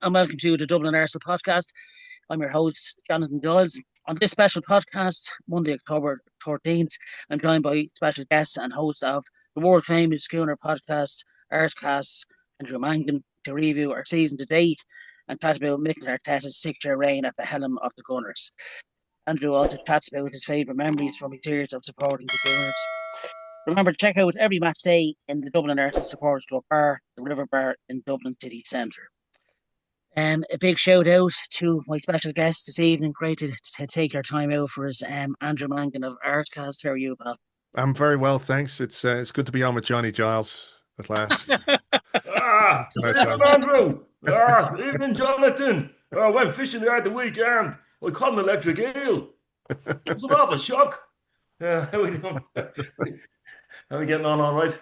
and welcome to the Dublin Arsenal podcast. I'm your host, Jonathan Giles. On this special podcast, Monday, October 13th, I'm joined by special guests and host of the world famous Schooner podcast, Arscast, Andrew Mangan, to review our season to date and chat about Mikel Arteta's 6-year reign at the helm of the Gunners. Andrew also chats about his favourite memories from his years of supporting the Gunners. Remember to check out every match day in the Dublin Arsenal Supporters Club Bar, the River Bar in Dublin City Centre. A big shout out to my special guest this evening. Great to take your time out for us, Andrew Mangan of Arscast. How are you, pal? I'm very well, thanks. It's good to be on with Johnny Giles at last. Evening, Andrew. Evening, Jonathan. I went fishing there at the weekend. I caught an electric eel. It was an awful shock. How are we doing? How are we getting on all right?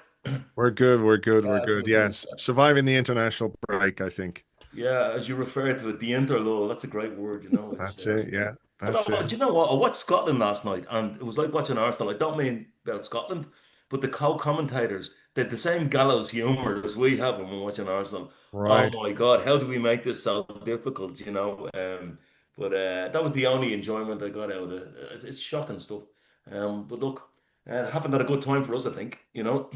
We're good. Yes. Surviving the international break, I think. Yeah, as you refer to it, the interlull. That's a great word, you know. That's it, yeah. That's do it. you know what? I watched Scotland last night, and it was like watching Arsenal. I don't mean about Scotland, but the co-commentators, they had the same gallows humour as we have when we're watching Arsenal. Oh Right. my God, how do we make this so difficult, you know? But that was the only enjoyment I got out of it. It's shocking stuff. But look, it happened at a good time for us, I think, you know.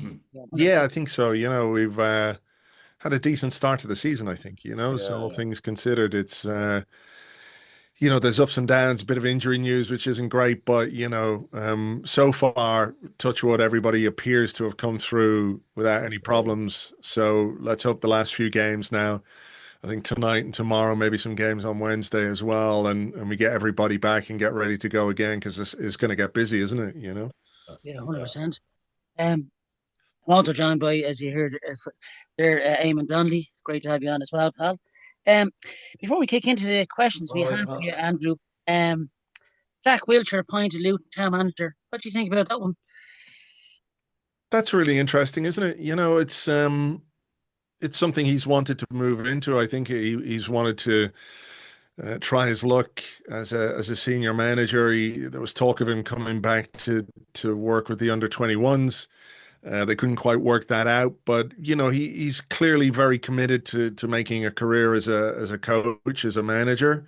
Yeah, I think so. We've had a decent start to the season, I think, so all Yeah. things considered, it's there's ups and downs, a bit of injury news, which isn't great, but so far, touch wood, everybody appears to have come through without any problems. So let's hope the last few games now, I think tonight and tomorrow, maybe some games on Wednesday as well, and we get everybody back and get ready to go again, because this is going to get busy, isn't it? Yeah, 100%. Um, I'm also joined by, as you heard there, Eamonn Donnelly. Great to have you on as well, pal. Um, Before we kick into the questions we All have right, for you, pal. Andrew, Jack Wilshere appointed Luton town manager. What do you think about that one? That's really interesting, isn't it? It's something he's wanted to move into. I think he's wanted to try his luck as a senior manager. There was talk of him coming back to work with the under 21s. They couldn't quite work that out, but he's clearly very committed to making a career as a coach, as a manager.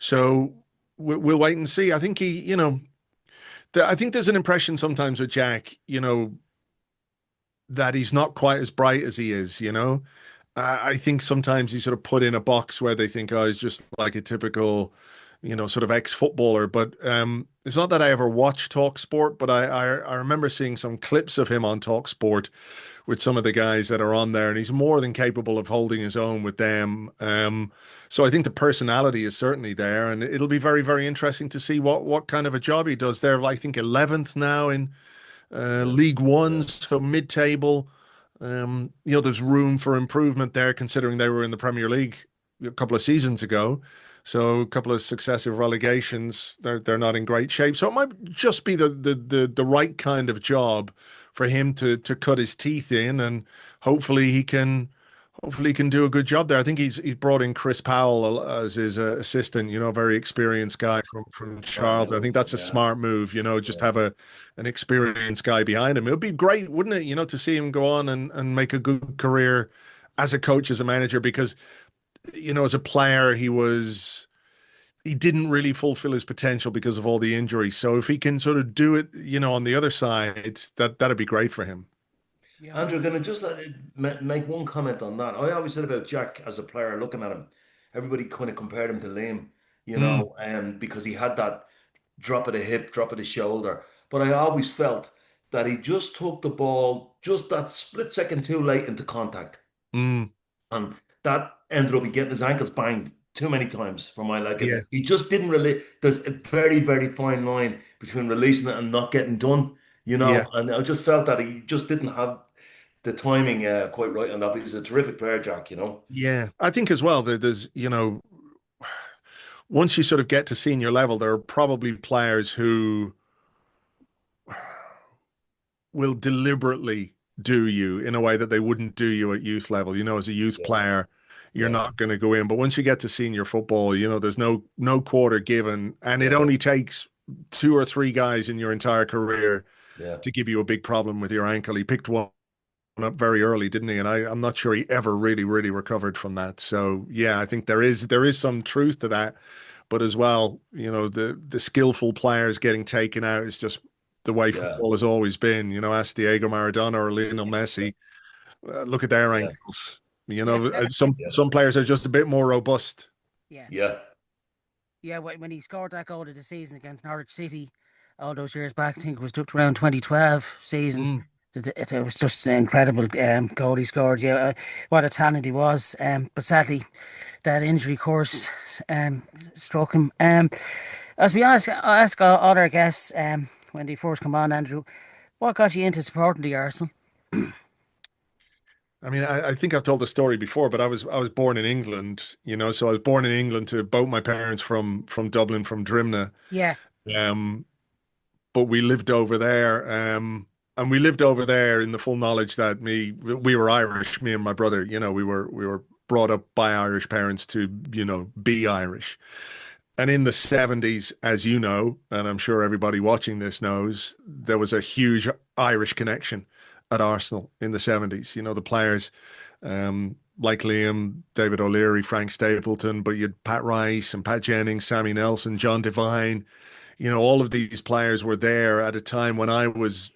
So we'll wait and see. I think I think there's an impression sometimes with Jack, that he's not quite as bright as he is. I think sometimes he's sort of put in a box where they think, oh, he's just like a typical, sort of ex-footballer. But it's not that I ever watched Talk Sport, but I remember seeing some clips of him on Talk Sport with some of the guys that are on there, and he's more than capable of holding his own with them. So I think the personality is certainly there, and it'll be very, very interesting to see what kind of a job he does there. I think 11th now in Yeah. League One, Yeah. so mid-table. There's room for improvement there, considering they were in the Premier League a couple of seasons ago. So a couple of successive relegations, they're not in great shape. So it might just be the right kind of job for him to cut his teeth in, and hopefully he can do a good job there. I think he's brought in Chris Powell as his assistant, a very experienced guy from Smart Charlton. I move. think that's a Yeah. smart move, just Yeah. have an experienced guy behind him. It would be great, wouldn't it, to see him go on and make a good career as a coach, as a manager, because, as a player, he didn't really fulfill his potential because of all the injuries. So if he can sort of do it, on the other side, that'd be great for him. Yeah, Andrew, can I just make one comment on that? I always said about Jack as a player, looking at him, everybody kind of compared him to Liam, Mm, because he had that drop of the hip, drop of the shoulder. But I always felt that he just took the ball just that split second too late into contact. mm, And that ended up getting his ankles banged too many times for my liking. yeah, He just didn't really, there's a very, very fine line between releasing it and not getting done, yeah. and I just felt that he just didn't have the timing quite right on that. But he's a terrific player, Jack. Yeah, I think as well that there's, once you sort of get to senior level, there are probably players who will deliberately do you in a way that they wouldn't do you at youth level. As a youth Yeah, player, you're yeah, not going to go in. But once you get to senior football, there's no quarter given, and it yeah, only takes two or three guys in your entire career yeah, to give you a big problem with your ankle. He picked one up very early, didn't he? And I'm not sure he ever really recovered from that. So yeah, I think there is some truth to that. But as well, the skillful players getting taken out is just the way Yeah, football has always been. Ask Diego Maradona or Lionel Messi. Look at their yeah, ankles. Yeah, yeah, Some players are just a bit more robust. yeah, yeah, yeah. When he scored that goal of the season against Norwich City all those years back, I think it was around 2012 season. Mm. It was just an incredible goal he scored. Yeah, what a talent he was. But sadly, that injury course struck him. As we ask all our guests when they first come on, Andrew, what got you into supporting the Arsenal? I mean, I think I've told the story before, but I was born in England, so I was born in England to both my parents from Dublin, from Drimna. Yeah, Um, but we lived over there, and we lived over there in the full knowledge that we were Irish, me and my brother. We were brought up by Irish parents to, be Irish. And in the 70s, as you know, and I'm sure everybody watching this knows, there was a huge Irish connection at Arsenal in the 70s. The players like Liam, David O'Leary, Frank Stapleton, but you had Pat Rice and Pat Jennings, Sammy Nelson, John Devine. All of these players were there at a time when I was,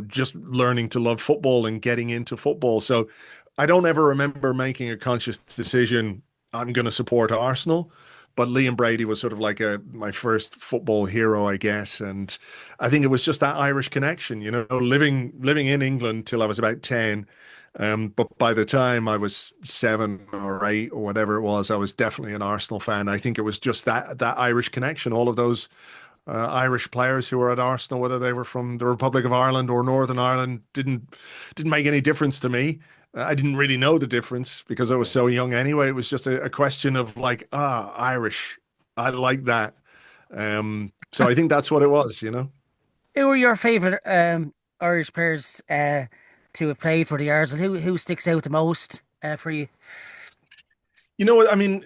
just learning to love football and getting into football. So I don't ever remember making a conscious decision, I'm going to support Arsenal. But Liam Brady was sort of like my first football hero, I guess. And I think it was just that Irish connection, living in England till I was about 10. But by the time I was 7 or 8 or whatever it was, I was definitely an Arsenal fan. I think it was just that Irish connection. All of those Irish players who were at Arsenal, whether they were from the Republic of Ireland or Northern Ireland, didn't make any difference to me. I didn't really know the difference because I was so young anyway. It was just a question of like, Irish. I like that. So I think that's what it was. who are your favourite Irish players to have played for the Arsenal? Who sticks out the most for you? You know what? I mean,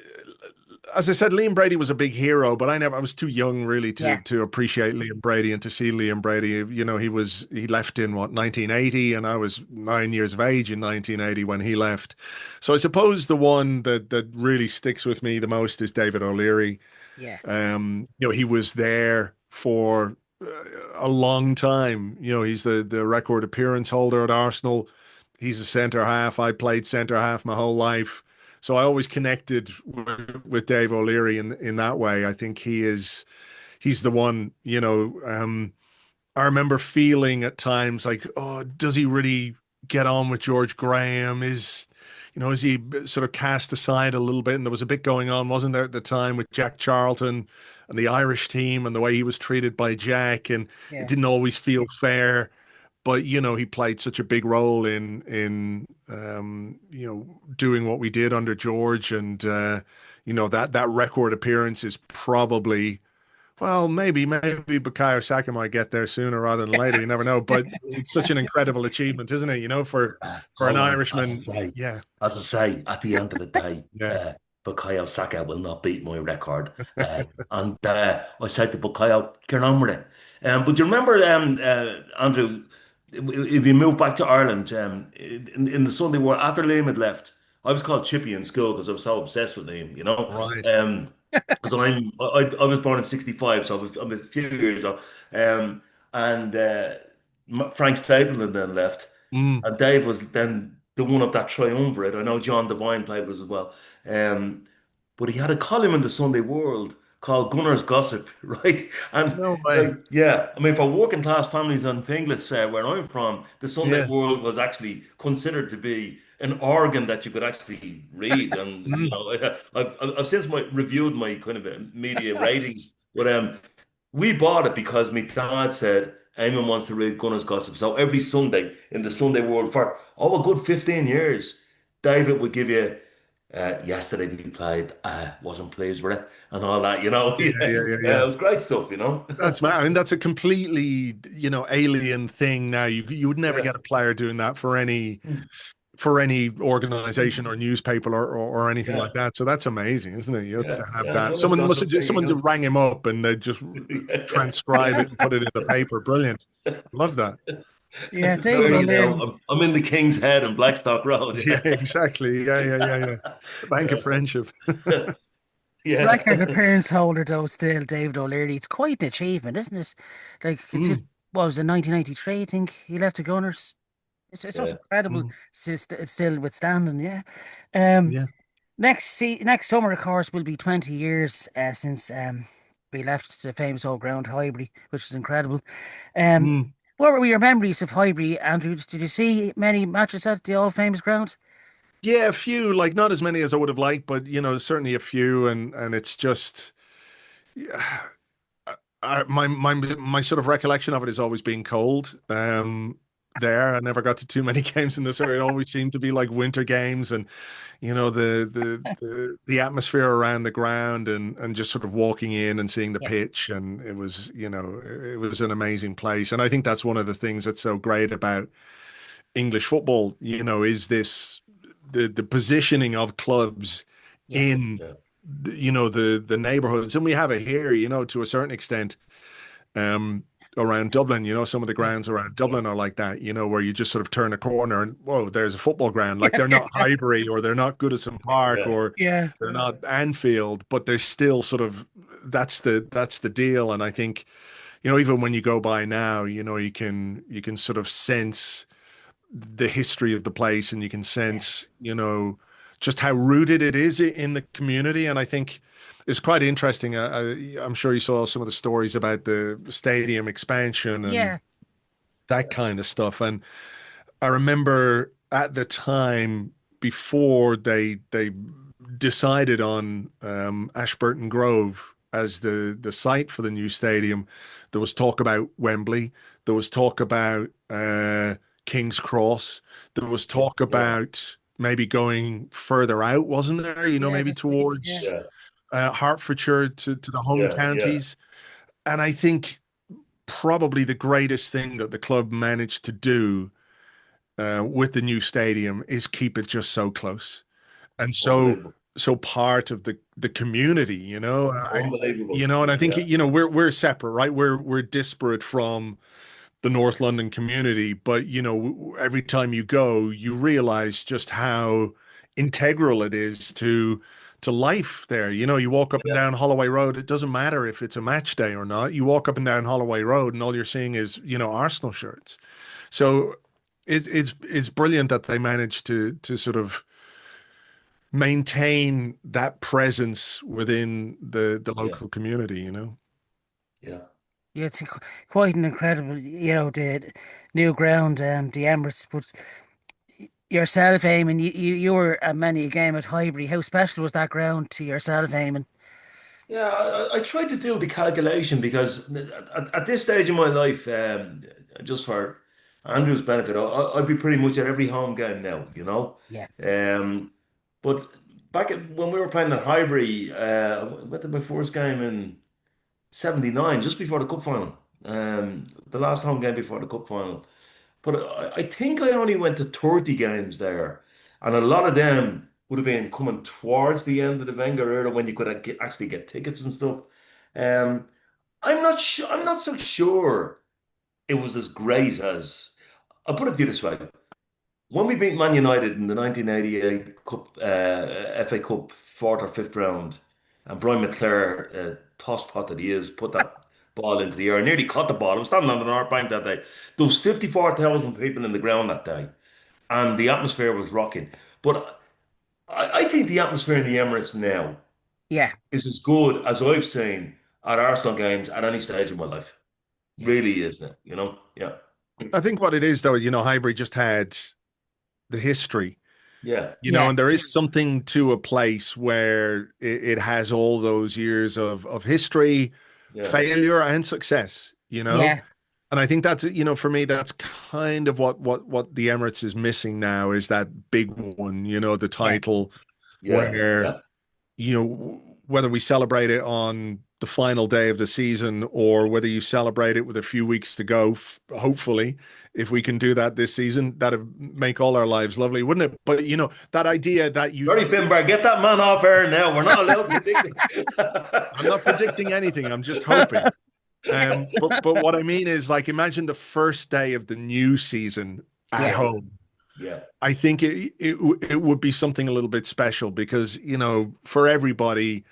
as I said, Liam Brady was a big hero, but I was too young really to Yeah, to appreciate Liam Brady and to see Liam Brady. He left in what, 1980, and I was 9 years of age in 1980 when he left. So I suppose the one that really sticks with me the most is David O'Leary. yeah, He was there for a long time. He's the record appearance holder at Arsenal. He's a centre half. I played centre half my whole life. So I always connected with Dave O'Leary in that way. I think he's the one, I remember feeling at times like, oh, does he really get on with George Graham? Is he sort of cast aside a little bit? And there was a bit going on, wasn't there, at the time with Jack Charlton and the Irish team and the way he was treated by Jack, and it yeah. didn't always feel fair. But he played such a big role in doing what we did under George, and that record appearance is probably, well, maybe Bukayo Saka might get there sooner rather than later. You never know, but it's such an incredible achievement, isn't it? For an Hold on. Irishman. Yeah, As I say, at the end of the day, yeah, Bukayo Saka will not beat my record. And I said to Bukayo, get on with it. But do you remember, Andrew, if you move back to Ireland, in the Sunday War, after Liam had left, I was called Chippy in school because I was so obsessed with Liam, right. Because I was born in '65, so I'm a few years old. And Frank Stapleton then left, Mm. and Dave was then the one of that triumvirate. I know John Devine played with us as well. Um, but he had a column in the Sunday World called Gunner's Gossip, right? And No like, way. yeah, I mean, for working class families in Finglas, where I'm from, the Sunday Yeah. World was actually considered to be an organ that you could actually read. And Mm. I've since reviewed my kind of media ratings, but we bought it because my dad said Eamon wants to read Gunner's Gossip. So every Sunday in the Sunday World for a good 15 years, David would give you yesterday we played, wasn't pleased with it and all that, Yeah, yeah, yeah, yeah. It was great stuff. I mean, that's a completely, alien thing now. You would never Yeah. get a player doing that for any organization or newspaper or anything like Yeah. that. So that's amazing, isn't it? You have Yeah. to have Yeah. that. No, that's, Someone that's must the have thing, someone just rang him up and they just transcribe it and put it in the paper. Brilliant. Love that. Yeah, Where David are you now? O'Leary. I'm in the King's Head in Blackstock Road. Yeah, exactly. Yeah. The Bank of Friendship. Yeah. Record appearance holder though, still David O'Leary. It's quite an achievement, isn't it? Like consider Mm. what was it, 1993, I think he left the Gunners. It's just Yeah. incredible. Mm, It's still withstanding, yeah. Um, yeah. next summer, of course, will be 20 years since we left the famous old ground Highbury, which is incredible. Um, Mm. what were your memories of Highbury, Andrew? Did you see many matches at the old famous ground? Yeah, a few, like not as many as I would have liked, but certainly a few, and it's just yeah, my sort of recollection of it is always being cold. There, I never got to too many games in this area. It always seemed to be like winter games, and the atmosphere around the ground, and just sort of walking in and seeing the Yeah, pitch, and it was an amazing place. And I think that's one of the things that's so great about English football, is this the positioning of clubs yeah, in Yeah. the neighborhoods, and we have it here, to a certain extent, um, around Dublin. Some of the yeah, grounds around yeah, Dublin are like that, where you just sort of turn a corner and whoa, there's a football ground. Like they're not Highbury or they're not Goodison Park Yeah. or yeah, they're not Anfield, but they're still sort of that's the deal. And I think even when you go by now, you can sort of sense the history of the place, and you can yeah, sense, just how rooted it is in the community. And I think it's quite interesting. I'm sure you saw some of the stories about the stadium expansion and yeah, that kind of stuff. And I remember at the time before they decided on Ashburton Grove as the site for the new stadium, there was talk about Wembley. There was talk about King's Cross. There was Yeah. talk Yeah. about maybe going further out, wasn't there? yeah. Maybe That's right. Yeah, towards Yeah. Hertfordshire to the home Yeah. Yeah. counties. And I think probably the greatest thing that the club managed to do with the new stadium is keep it just so close and so Unbelievable. part of the community. Unbelievable. And I think Yeah. we're separate, right? We're disparate from the North London community, but every time you go, you realize just how integral it is to life there. You walk up and Yeah. down Holloway Road. It doesn't matter if it's a match day or not. You walk up and down Holloway Road, and all you're seeing is Arsenal shirts. So it's brilliant that they managed to sort of maintain that presence within the Yeah. local community. Yeah. yeah. It's quite an incredible, the new ground, the Emirates. But yourself, Eamon, you were at many a game at Highbury. How special was that ground to yourself, Eamon? Yeah, I tried to do the calculation because at this stage in my life, just for Andrew's benefit, I'd be pretty much at every home game now, you know. Yeah, Um, but when we were playing at Highbury, I went to my first game in '79, just before the cup final. The last home game before the cup final. But I think I only went to 30 games there. And a lot of them would have been coming towards the end of the Wenger era when you could actually get tickets and stuff. Um, I'm not sure. I'm not so sure it was as great as. I'll put it to you this way. When we beat Man United in the 1988 Cup, FA Cup fourth or fifth round, and Brian McClare, toss pot that he is, put that ball into the air, nearly caught the ball. I was standing on the North Bank that day. There was 54,000 people in the ground that day, and the atmosphere was rocking. But I think the atmosphere in the Emirates now yeah, is as good as I've seen at Arsenal games at any stage of my life. yeah, Really is now, you know? Yeah. I think what it is, though, Highbury just had the history, Yeah. yeah, and there is something to a place where it has all those years of history, Yeah. failure, and success. yeah, And I think that's, for me, that's kind of what the Emirates is missing now is that big one, the yeah, title Yeah. where Yeah. whether we celebrate it on the final day of the season or whether you celebrate it with a few weeks to go, hopefully, if we can do that this season, that'd make all our lives lovely, wouldn't it? But that idea that Sorry, Finbar, get that man off air now. We're not allowed to predict it. I'm not predicting anything. I'm just hoping. But what I mean is, like, imagine the first day of the new season at Yeah, home. Yeah. I think it would be something a little bit special because, for everybody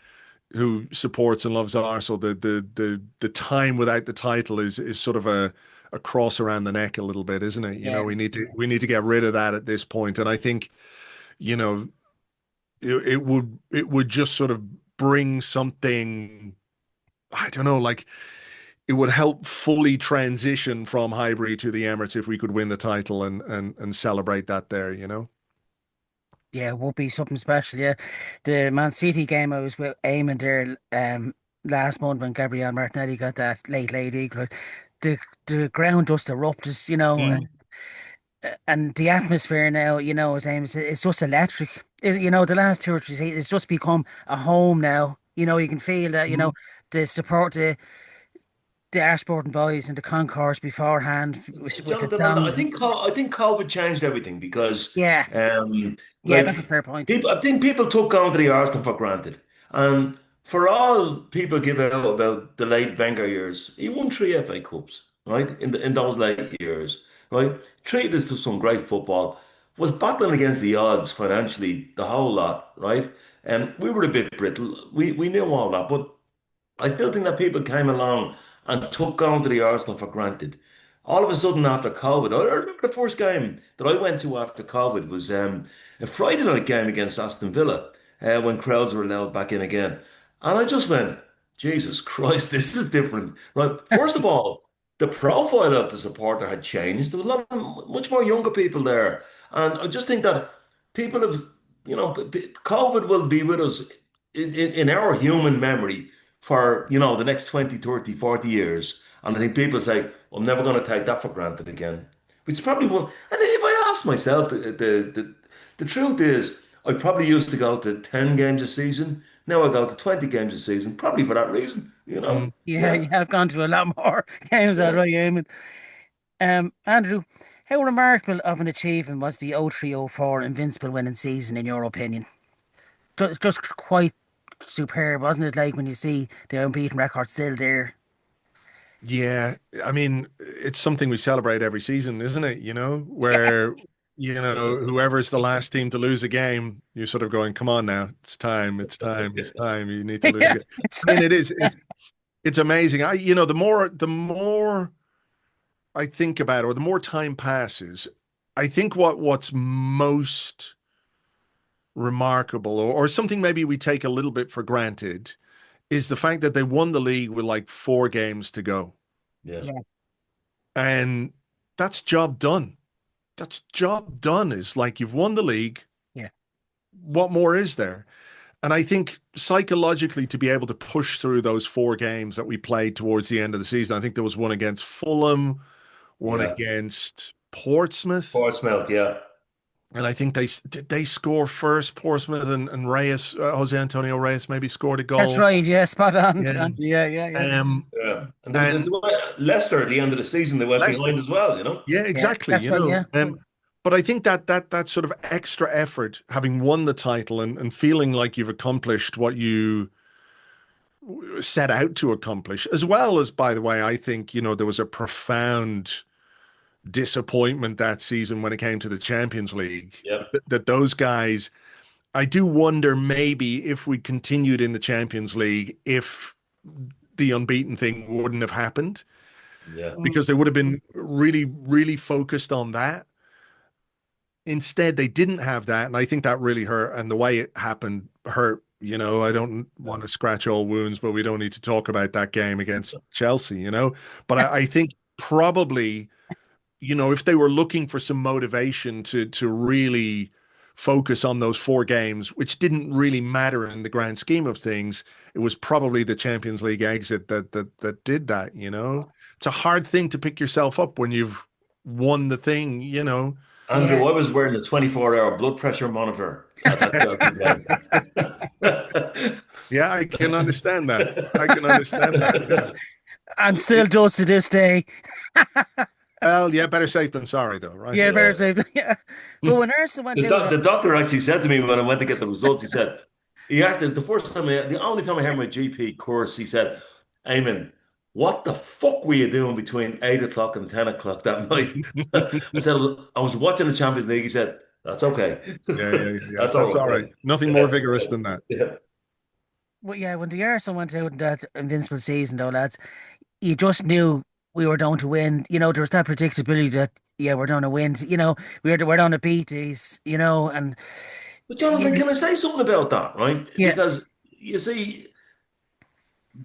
who supports and loves Arsenal, the time without the title is sort of a cross around the neck a little bit, isn't it? yeah, We need to get rid of that at this point. And I think, you know, it would just sort of bring something, I don't know, like it would help fully transition from Highbury to the Emirates if we could win the title and celebrate that there. yeah. It would be something special. Yeah, the Man City game I was with Eamonn there last month when Gabriel Martinelli got that late equaliser. The the ground just erupted, Mm. and the atmosphere now, as Amos, it's just electric. The last 2 or 3 seasons, it's just become a home now. You can feel that, Mhm. the support, the Arseblog boys and the concourse beforehand with the Jonathan, and I songs. think I think COVID changed everything because Yeah, yeah, that's a like fair point. people, I think people took going to the Arsenal for granted. And for all people give out about the late Wenger years, he won three FA Cups, right? In those late years, right? Treated us to some great football, was battling against the odds financially, the whole lot, right? And we were a bit brittle. We knew all that, but I still think that people came along and took going to the Arsenal for granted. All of a sudden, after COVID, I remember the first game that I went to after COVID was a Friday night game against Aston Villa when crowds were allowed back in again. And I just went, Jesus Christ, this is different. Right. First of all, the profile of the supporter had changed. There was a lot of much more younger people there. And I just think that people have, COVID will be with us in our human memory for, the next 20, 30, 40 years. And I think people say, I'm never going to take that for granted again. Which probably won't. And if I ask myself, the truth is, I probably used to go to 10 games a season. Now I go to 20 games a season, probably for that reason, Mm. Yeah, Yeah. you have gone to a lot more games, all Yeah. right, Eamon. Andrew, how remarkable of an achievement was the 03-04 Invincible winning season, in your opinion? Just quite superb, wasn't it? Like when you see the unbeaten record still there. Yeah, I mean, it's something we celebrate every season, isn't it? Yeah, Where, whoever's the last team to lose a game, you're sort of going, come on now, it's time, it's time, it's time. You need to lose yeah. again. I mean, it's amazing. The more I think about it, or the more time passes, I think what's most remarkable, or something maybe we take a little bit for granted, is the fact that they won the league with like 4 games to go. Yeah. Yeah, And that's job done. That's job done. Is like you've won the league. yeah. What more is there? And I think psychologically to be able to push through those 4 games that we played towards the end of the season, I think there was one against Fulham, one Yeah. against Portsmouth, Portsmouth, yeah. and I think they score first. Portsmouth and Reyes, Jose Antonio Reyes maybe scored a That's goal. right. Yeah, spot on. Yeah. Yeah, yeah, yeah. Yeah. And And Leicester at the end of the season, they went Leicester, behind as well. yeah, Yeah, exactly. that's right. Yeah, But I think that sort of extra effort, having won the title and feeling like you've accomplished what you set out to accomplish, as well as, by the way, I think, there was a profound disappointment that season when it came to the Champions League, Yeah. that those guys, I do wonder maybe if we continued in the Champions League, if the unbeaten thing wouldn't have happened, Yeah. because they would have been really, really focused on that. Instead, they didn't have that, and I think that really hurt. And the way it happened hurt. I don't want to scratch all wounds, but we don't need to talk about that game against Chelsea. But I think probably, if they were looking for some motivation to really focus on those 4 games, which didn't really matter in the grand scheme of things, it was probably the Champions League exit that did that. It's a hard thing to pick yourself up when you've won the thing. Andrew, yeah. I was wearing a 24-hour blood pressure monitor at that Chelsea game. Yeah, I can understand that. I can understand that. Yeah. And still does to this day. Well, yeah, better safe than sorry, though, right? Yeah, Yeah. very safe. Yeah. But when Arsenal went out, The doctor actually said to me when I went to get the results, he said, the only time I had my GP course, he said, Eamon, what the fuck were you doing between 8 o'clock and 10 o'clock that night? I said, I was watching the Champions League. He said, that's okay. Yeah, yeah, yeah, yeah. That's That's all all right. right. Nothing more Yeah, vigorous than that. yeah. Well, yeah, when the Arsenal went out in that invincible season, though, lads, you just knew we were going to win. There was that predictability that, yeah, we're going to win. We're going to beat these, and But yeah, Jonathan, can I say something about that, right? yeah, Because you see,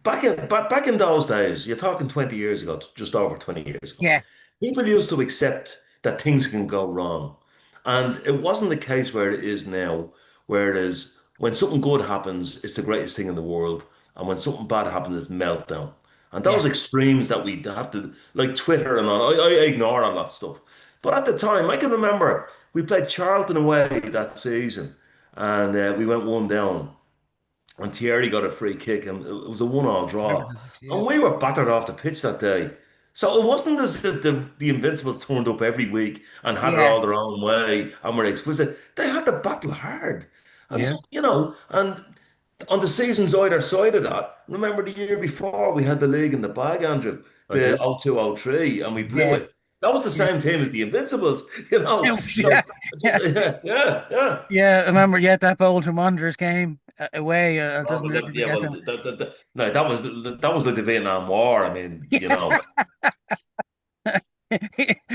back in those days, you're talking 20 years ago, just over 20 years ago. yeah, People used to accept that things can go wrong. And it wasn't the case where it is now, where it is when something good happens, it's the greatest thing in the world. And when something bad happens, it's meltdown. And yeah, those extremes that we have to, like Twitter and all, I ignore all that stuff. But at the time, I can remember we played Charlton away that season and we went one down. And Thierry got a free kick, and it was a one-all remember draw. that? Yeah, And we were battered off the pitch that day. So it wasn't as if the Invincibles turned up every week and had it yeah. all their own way and were exquisite. They had to battle hard. And Yeah, so, and on the seasons either side of that, remember the year before we had the league in the bag, Andrew, I the do. 02-03, and we blew Yeah, it. That was the yeah, same team as the Invincibles, you know. yeah, So just yeah. yeah, yeah. Yeah, I remember, yeah, that Bolton Wanderers game away. I'll Oh, just but never yeah, forget well, them. no, that was like the Vietnam War. I mean, Yeah,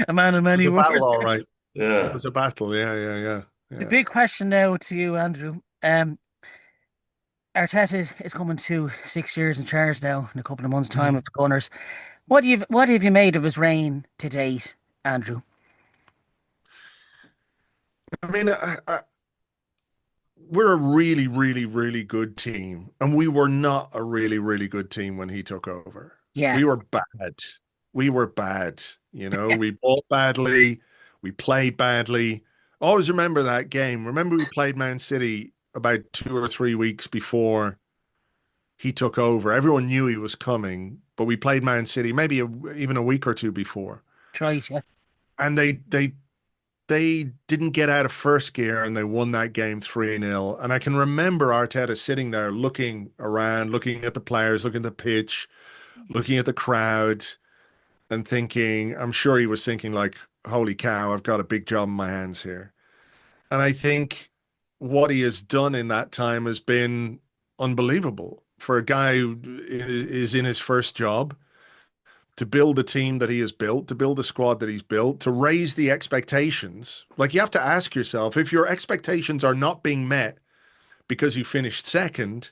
a man of It was many a battle, words. all right. It yeah. was a battle. Yeah, yeah, yeah, The yeah. big question now to you, Andrew. Arteta is coming to 6 years in charge now in a couple of months' time of the Gunners. What have you made of his reign to date, Andrew? I mean, we're a really, really, really good team, and we were not a really, really good team when he took over. Yeah, We were bad. We were bad. We bought badly, we played badly. Always remember that game. Remember, we played Man City about 2 or 3 weeks before he took over. Everyone knew he was coming, but we played Man City maybe even a week or two before, try it. Yeah, and they didn't get out of first gear and they won that game 3-0. And I can remember Arteta sitting there looking around, looking at the players, looking at the pitch, looking at the crowd and thinking, I'm sure he was thinking like, holy cow, I've got a big job in my hands here. And I think what he has done in that time has been unbelievable for a guy who is in his first job to build the team that he has built, to build the squad that he's built, to raise the expectations. Like you have to ask yourself, if your expectations are not being met because you finished second,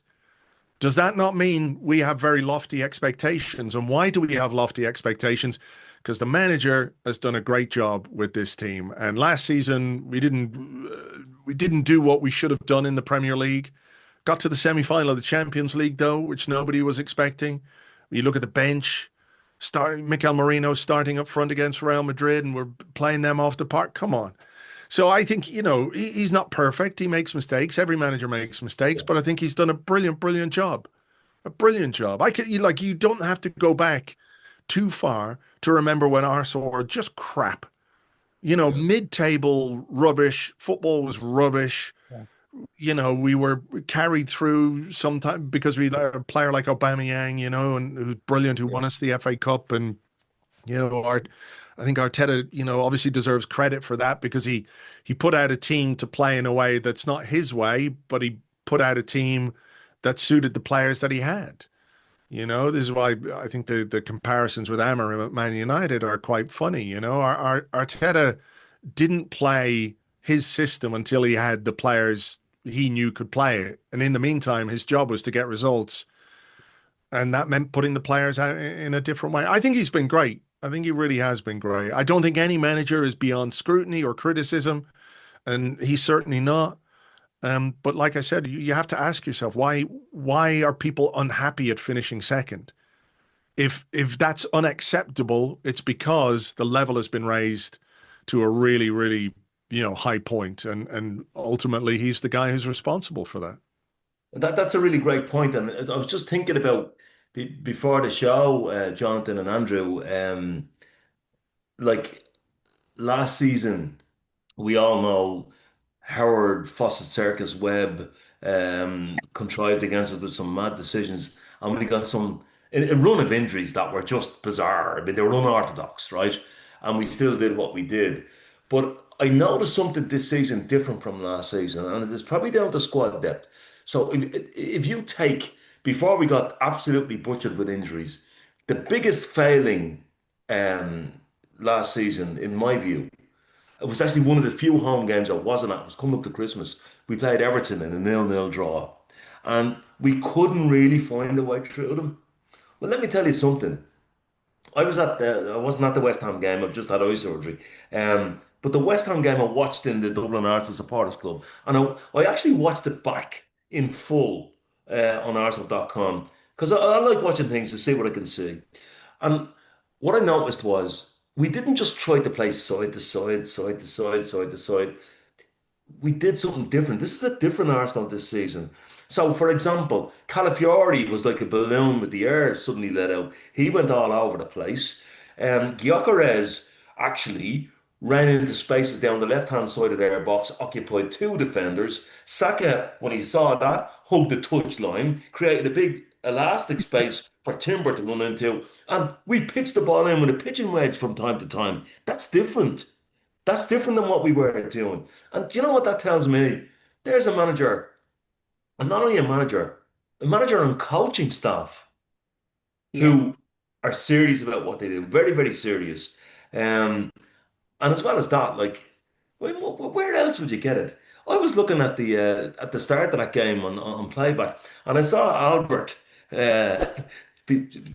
does that not mean we have very lofty expectations? And why do we have lofty expectations? Because the manager has done a great job with this team. And last season we didn't do what we should have done in the Premier League. Got to the semi-final of the Champions League though, which nobody was expecting. You look at the bench, starting Mikel Merino starting up front against Real Madrid, and we're playing them off the park. Come on. So I think, he's not perfect. He makes mistakes. Every manager makes mistakes, but I think he's done a brilliant, brilliant job. A brilliant job. You don't have to go back too far to remember when Arsenal were just crap. Mid-table rubbish. Football was rubbish. yeah, We were carried through sometime because we had a player like Aubameyang, and who's brilliant, who Yeah. won us the FA Cup, and I think Arteta, obviously deserves credit for that because he put out a team to play in a way that's not his way, but he put out a team that suited the players that he had. This is why I think the comparisons with Amorim at Man United are quite funny. Arteta didn't play his system until he had the players he knew could play it, and in the meantime, his job was to get results, and that meant putting the players out in a different way. I think he's been great. I think he really has been great. I don't think any manager is beyond scrutiny or criticism, and he's certainly not. But like I said, you have to ask yourself why are people unhappy at finishing second? If that's unacceptable, it's because the level has been raised to a really, really, high point, and ultimately he's the guy who's responsible for that. That's a really great point. And I was just thinking about before the show, Jonathan and Andrew, like last season, we all know Howard, Fawcett Circus, Webb contrived against us with some mad decisions, and we got some a run of injuries that were just bizarre. I mean, they were unorthodox, right? And we still did what we did. But I noticed something this season different from last season, and it is probably down to squad depth. So if you take, before we got absolutely butchered with injuries, the biggest failing um, last season, in my view, it was actually one of the few home games I wasn't at. It was coming up to Christmas. We played Everton in a 0-0 draw, and we couldn't really find a way through them. Well, let me tell you something. I wasn't at the West Ham game. I've just had eye surgery. But the West Ham game I watched in the Dublin Arsenal Supporters Club, and I actually watched it back in full on Arseblog.com because I like watching things to see what I can see. And what I noticed was we didn't just try to play side to side, side to side, side to side. We did something different. This is a different Arsenal this season. So, for example, Calafiori was like a balloon with the air suddenly let out. He went all over the place. Gyökeres actually ran into spaces down the left-hand side of their box, occupied two defenders. Saka, when he saw that, hugged the touchline, created a big elastic space for Timber to run into, and we pitched the ball in with a pitching wedge from time to time. That's different. That's different than what we were doing. And do you know what that tells me? There's a manager, and not only a manager and coaching staff Yeah. who are serious about what they do, very, very serious. Um, and as well as that, like, where else would you get it? I was looking at the start of that game on playback, and I saw Albert uh,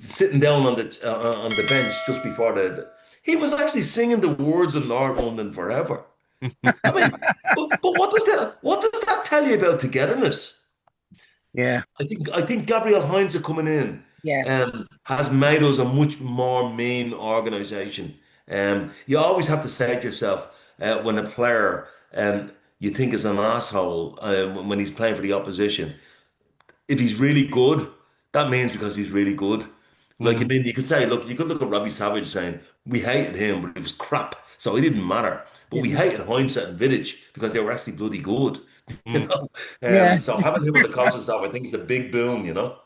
sitting down on the bench just before he was actually singing the words of Lord London Forever. I mean, but what does that tell you about togetherness? Yeah. I think Gabriel Heinze coming in Yeah. has made us a much more mean organization. You always have to say to yourself when a player you think is an asshole when he's playing for the opposition, if he's really good, that means because he's really good. Like, I Mm, mean, you could say, look, you could look at Robbie Savage saying, we hated him, but it was crap, so it didn't matter. But we Yeah. hated Hindsight and Vidic because they were actually bloody good, you mm. know. Yeah. So having him on the coaching staff, I think is a big boom, you know.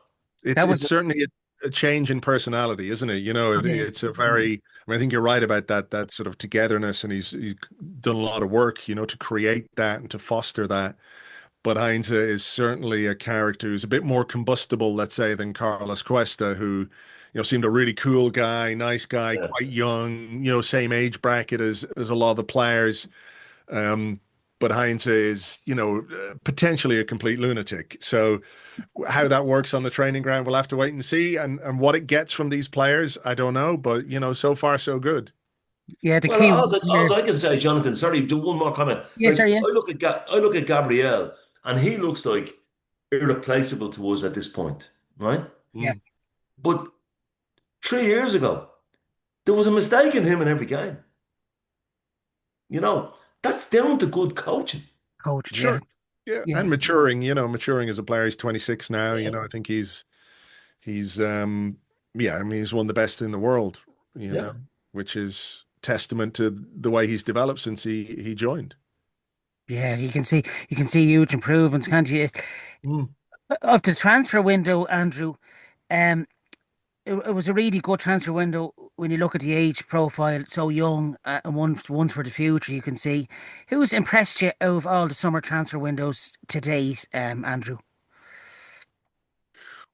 It's That was it's certainly a change in personality, isn't it? You know, it it's is. a very. I mean, I think you're right about that sort of togetherness, and he's done a lot of work, to create that and to foster that. But Heinze is certainly a character who's a bit more combustible, let's say, than Carlos Cuesta, who, seemed a really cool guy, nice guy, Yeah. quite young, same age bracket as a lot of the players. Um, but Heinze is, potentially a complete lunatic. So how that works on the training ground, we'll have to wait and see. And what it gets from these players, I don't know. But, so far, so good. Yeah. The Well, key all here. I can say, Jonathan, sorry, do one more comment. Yes, Like, sir. Yeah. I look at Gabriel, and he looks like irreplaceable to us at this point, right? Yeah. Mm. But 3 years ago, there was a mistake in him in every game. You know, that's down to good coaching. Coach. Yeah. Sure. Yeah. Yeah. And maturing as a player. He's 26 now. Yeah. I think he's yeah, I mean, he's one of the best in the world, Yeah. which is testament to the way he's developed since he joined. Yeah. You can see huge improvements, can't you? Mm. Of the transfer window, Andrew. Um, it was a really good transfer window when you look at the age profile, so young, and one's for the future. You can see who's impressed you out of all the summer transfer windows to date, Andrew.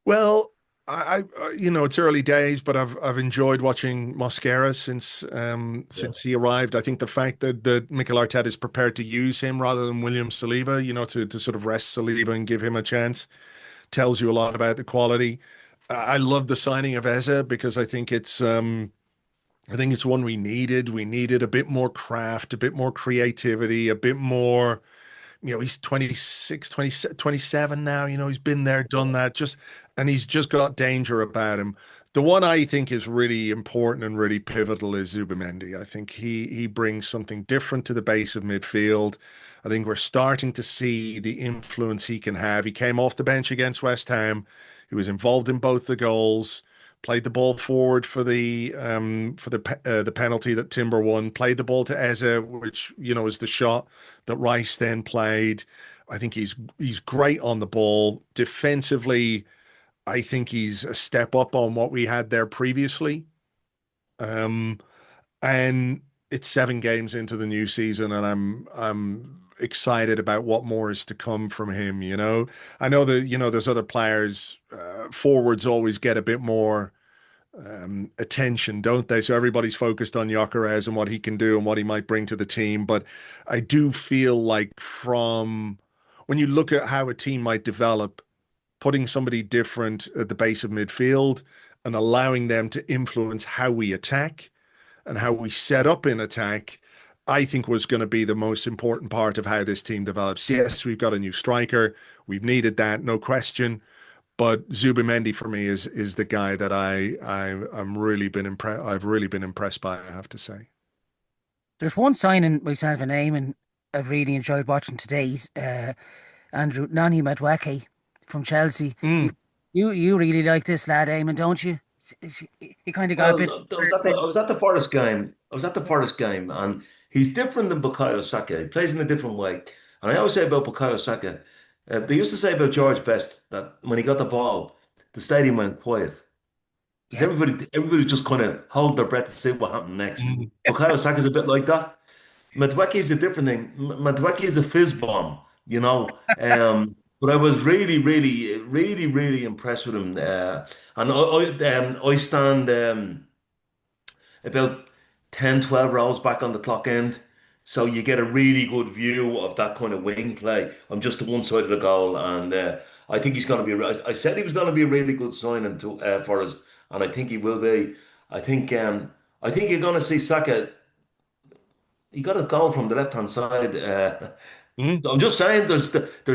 Well, it's early days, but I've enjoyed watching Mosquera Yeah. since he arrived. I think the fact that Mikel Arteta is prepared to use him rather than William Saliba, to sort of rest Saliba and give him a chance, tells you a lot about the quality. I love the signing of Eze because I think it's one we needed. We needed a bit more craft, a bit more creativity, a bit more. He's 26, 20 27 now. He's been there, done that, and he's just got danger about him. The one I think is really important and really pivotal is Zubamendi. I think he brings something different to the base of midfield. I think we're starting to see the influence he can have. He came off the bench against West Ham. He was involved in both the goals, played the ball forward for the penalty that Timber won, played the ball to Eze, which is the shot that Rice then played. I think he's great on the ball defensively. I think he's a step up on what we had there previously. Um, and it's 7 games into the new season, and I'm excited about what more is to come from him. I know that there's other players. Forwards always get a bit more attention, don't they? So everybody's focused on Gyökeres and what he can do and what he might bring to the team. But I do feel like from when you look at how a team might develop, putting somebody different at the base of midfield and allowing them to influence how we attack and how we set up in attack, I think was going to be the most important part of how this team develops. Yes, we've got a new striker. We've needed that, no question. But Zubimendi for me is the guy that I'm really been impressed. I've really been impressed by, I have to say. There's one signing myself and Eamon I've really enjoyed watching today's Andrew Nani Madueke from Chelsea. You really like this lad, Eamon, don't you? He kind of got a bit. I was at the Forest game. I was at the Forest game, and he's different than Bukayo Saka. He plays in a different way. And I always say about Bukayo Saka, they used to say about George Best that when he got the ball, the stadium went quiet. Because Yeah, everybody just kind of hold their breath to see what happened next. Mm. Bukayo Saka's a bit like that. Madueke is a different thing. Madueke is a fizz bomb, you know. But I was really, really, really, really impressed with him. And I stand about 10, 12 rows back on the clock end. So you get a really good view of that kind of wing play. I'm just to one side of the goal, and I think he's going to be. I said he was going to be a really good signing for us, and I think he will be. I think I think you're going to see Saka. He got a goal from the left hand side. Mm. I'm just saying, there's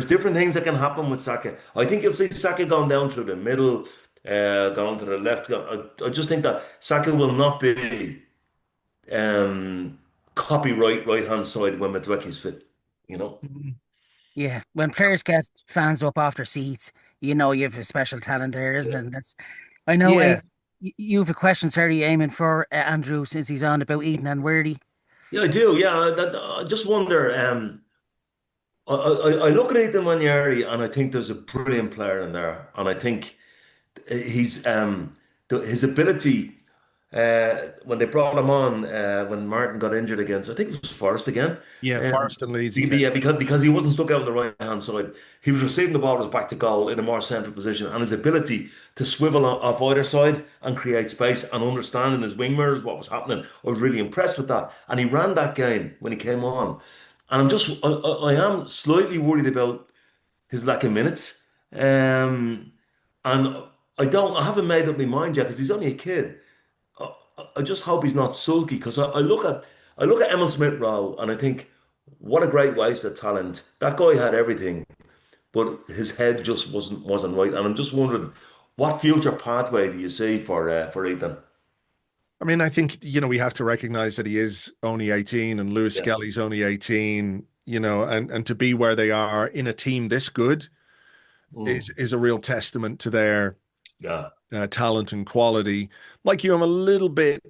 different things that can happen with Saka. I think you'll see Saka going down through the middle, going to the left. I just think that Saka will not be copyright right hand side when Madueke's fit. You know. yeah. When players get fans up off their seats, you know you have a special talent there, isn't it? Yeah. And that's. I know. Yeah. You have a question, sorry, Eamon, for Andrew since he's on about Eaton and Wordy. Yeah, I do. Yeah, I just wonder. I look at Ethan Manieri and I think there's a brilliant player in there, and I think he's his ability when they brought him on when Martin got injured against I think it was Forest again. Yeah, Um, Forest and Leeds again. yeah, because he wasn't stuck out on the right hand side, he was receiving the ball was back to goal in a more central position, and his ability to swivel off either side and create space and understanding his wing mirrors what was happening, I was really impressed with that. And he ran that game when he came on, and I am slightly worried about his lack of minutes. And I haven't made up my mind yet because he's only a kid. I, I just hope he's not sulky because I look at Emil Smith Rowe and I think what a great waste of talent. That guy had everything, but his head just wasn't right. And I'm just wondering what future pathway do you see for Ethan? I mean, I think, we have to recognize that he is only 18 and Lewis Yeah. Skelly's only 18, and to be where they are in a team this good Mm. is a real testament to their Yeah. talent and quality. Like you, I'm a little bit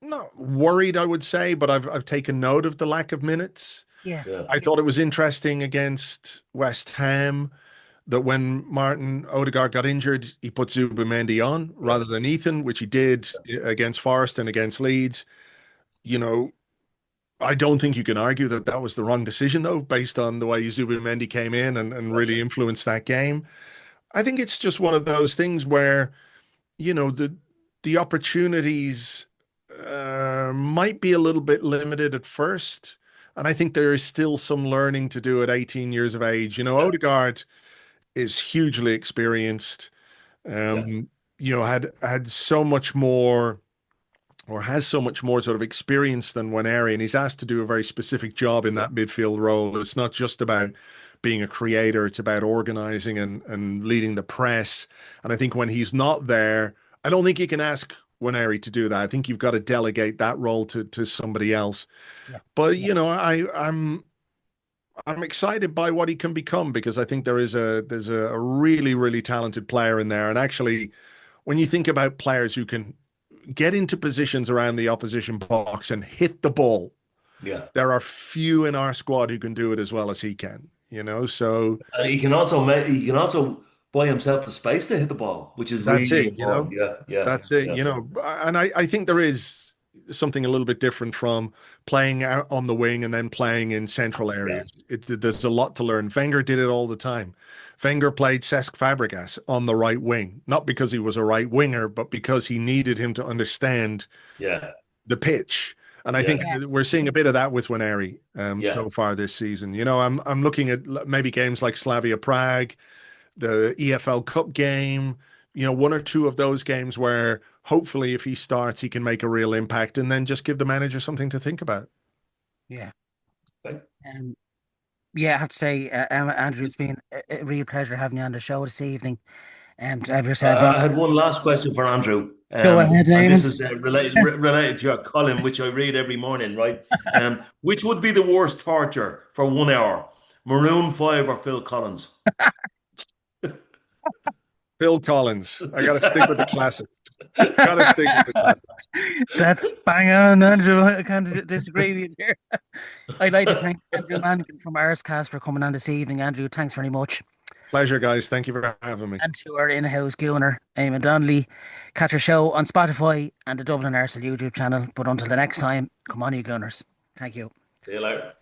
not worried, I would say, but I've taken note of the lack of minutes. Yeah. Yeah. I thought it was interesting against West Ham that when Martin Odegaard got injured, he put Zubimendi on Yeah. rather than Ethan, which he did against Forest and against Leeds. You know, I don't think you can argue that that was the wrong decision, though, based on the way Zubimendi came in and really influenced that game. I think it's just one of those things where, the opportunities might be a little bit limited at first. And I think there is still some learning to do at 18 years of age. Yeah. Odegaard is hugely experienced. Yeah. Had so much more or has so much more sort of experience than Waneri, and he's asked to do a very specific job in that midfield role. It's not just about being a creator, it's about organizing and leading the press. And I think when he's not there, I don't think you can ask Waneri to do that. I think you've got to delegate that role to somebody else. Yeah. But I'm excited by what he can become because I think there's a really, really talented player in there. And actually, when you think about players who can get into positions around the opposition box and hit the ball, Yeah. there are few in our squad who can do it as well as he can. So And he can also buy himself the space to hit the ball, which is That's really it, you know. important. Yeah, yeah, That's it, yeah, you know. And I think there is something a little bit different from playing out on the wing and then playing in central yeah, areas. There's a lot to learn. Wenger did it all the time. Wenger played Cesc Fabregas on the right wing, not because he was a right winger, but because he needed him to understand yeah, the pitch. And I think yeah, Yeah. we're seeing a bit of that with Waneri yeah. so far this season. You know, I'm looking at maybe games like Slavia Prague, the EFL Cup game, you know, one or two of those games where hopefully if he starts, he can make a real impact and then just give the manager something to think about. Yeah. Right. Um, yeah, I have to say, Andrew, it's been a real pleasure having you on the show this evening. To have yourself on. I had one last question for Andrew, Go ahead, and this Eamonn. is related to your column, which I read every morning, right? Which would be the worst torture for 1 hour, Maroon 5 or Phil Collins? Phil Collins. I got to stick with the classics. Got to stick with the classics. That's bang on, Andrew. I can't disagree with you here. I'd like to thank Andrew Mangan from Arscast for coming on this evening. Andrew, thanks very much. Pleasure, guys. Thank you for having me. And to our in-house gooner, Eamonn Donnelly. Catch our show on Spotify and the Dublin Arsenal YouTube channel. But until the next time, come on, you gooners. Thank you. See you later.